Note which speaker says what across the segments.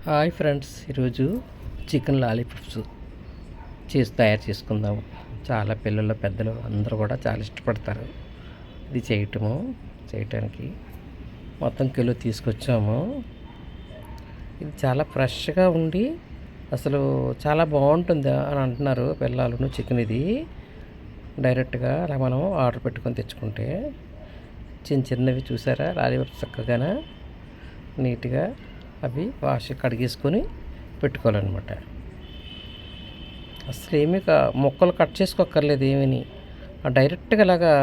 Speaker 1: Hi friends, ఈరోజు chicken lollipops తయారు చేసుకుందాము. చాలా పిల్లలు పెద్దలు అందరూ కూడా చాలా ఇష్టపడతారు ఇది చేయటానికి. మొత్తం కిలో తీసుకొచ్చాము. ఇది చాలా ఫ్రెష్గా ఉండి అసలు చాలా బాగుంటుంది అని అంటున్నారు పిల్లలు. చికెన్ ఇది డైరెక్ట్గా అలా మనం ఆర్డర్ పెట్టుకొని తెచ్చుకుంటే చిన్నవి చూసారా, లాలీపాప్స్ చక్కగా నీట్గా అవి కడిగేసుకొని పెట్టుకోవాలన్నమాట. అసలు ఏమీ ముక్కలు కట్ చేసుకోక్కర్లేదు ఏమీ, డైరెక్ట్గా ఇలాగా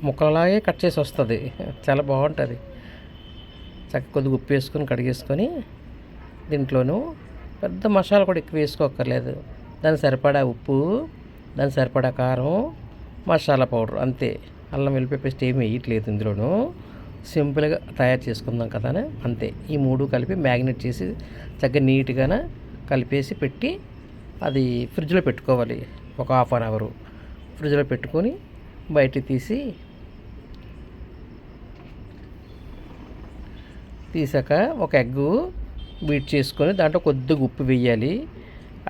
Speaker 1: ముక్కలలాగే కట్ చేసి వస్తుంది. చాలా బాగుంటుంది. చక్కగా కొద్దిగా ఉప్పు వేసుకొని కడిగేసుకొని దీంట్లోనూ పెద్ద మసాలా కూడా ఎక్కువ వేసుకోక్కర్లేదు. దానికి సరిపడా ఉప్పు, దానికి సరిపడా కారం, మసాలా పౌడర్ అంతే. అల్లం వెల్లిపాయ పేస్ట్ ఏమి వేయట్లేదు ఇందులోనూ. సింపుల్గా తయారు చేసుకుందాం కదా అంతే. ఈ మూడు కలిపి మ్యాగ్నెట్ చేసి చక్కగా నీట్గా కలిపేసి పెట్టి అది ఫ్రిడ్జ్లో పెట్టుకోవాలి. ఒక హాఫ్ అన్ అవర్ ఫ్రిడ్జ్లో పెట్టుకొని బయటికి తీసాక ఒక ఎగ్గు బీట్ చేసుకొని దాంట్లో కొద్దిగా ఉప్పు వేయాలి.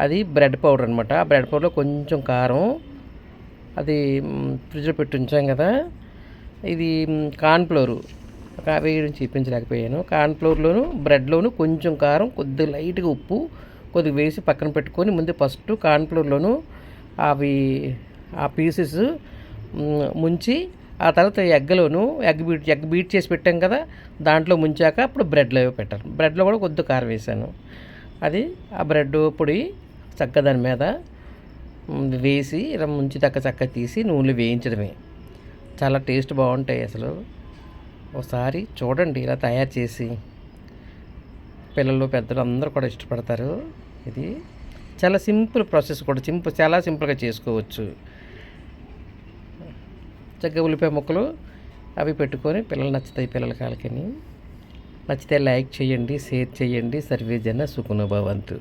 Speaker 1: అది బ్రెడ్ పౌడర్ అనమాట. ఆ బ్రెడ్ పౌడర్లో కొంచెం కారం, అది ఫ్రిడ్జ్లో పెట్టి ఉంచాం కదా. ఇది కార్న్ఫ్లోరు వేయడం చూపించలేకపోయాను. కార్న్ఫ్లోర్లోను బ్రెడ్లోను కొంచెం కారం, కొద్దిగా లైట్గా ఉప్పు కొద్దిగా వేసి పక్కన పెట్టుకొని ముందు ఫస్ట్ కార్న్ఫ్లోర్లోను ఆ పీసెస్ ముంచి ఆ తర్వాత ఎగ్లోను ఎగ్ బీట్ చేసి పెట్టాం కదా, దాంట్లో ముంచాక అప్పుడు బ్రెడ్లో పెట్టాను. బ్రెడ్లో కూడా కొద్దిగా కారం వేసాను. అది ఆ బ్రెడ్ పొడి చక్కగా దాని మీద వేసి ఇలా ముంచి చక్కగా తీసి నూనెలో వేయించడమే. చాలా టేస్ట్ బాగుంటాయి అసలు. ఒకసారి చూడండి ఇలా తయారు చేసి. పిల్లలు పెద్దలు అందరూ కూడా ఇష్టపడతారు. ఇది చాలా సింపుల్ ప్రాసెస్ కూడా, చాలా సింపుల్గా చేసుకోవచ్చు. చక్కగా ఉల్లిపాయ ముక్కలు అవి పెట్టుకొని పిల్లలు నచ్చుతాయి. పిల్లల కాలకని నచ్చితే లైక్ చేయండి, షేర్ చేయండి. సర్వే జన సుఖినో భవంతు.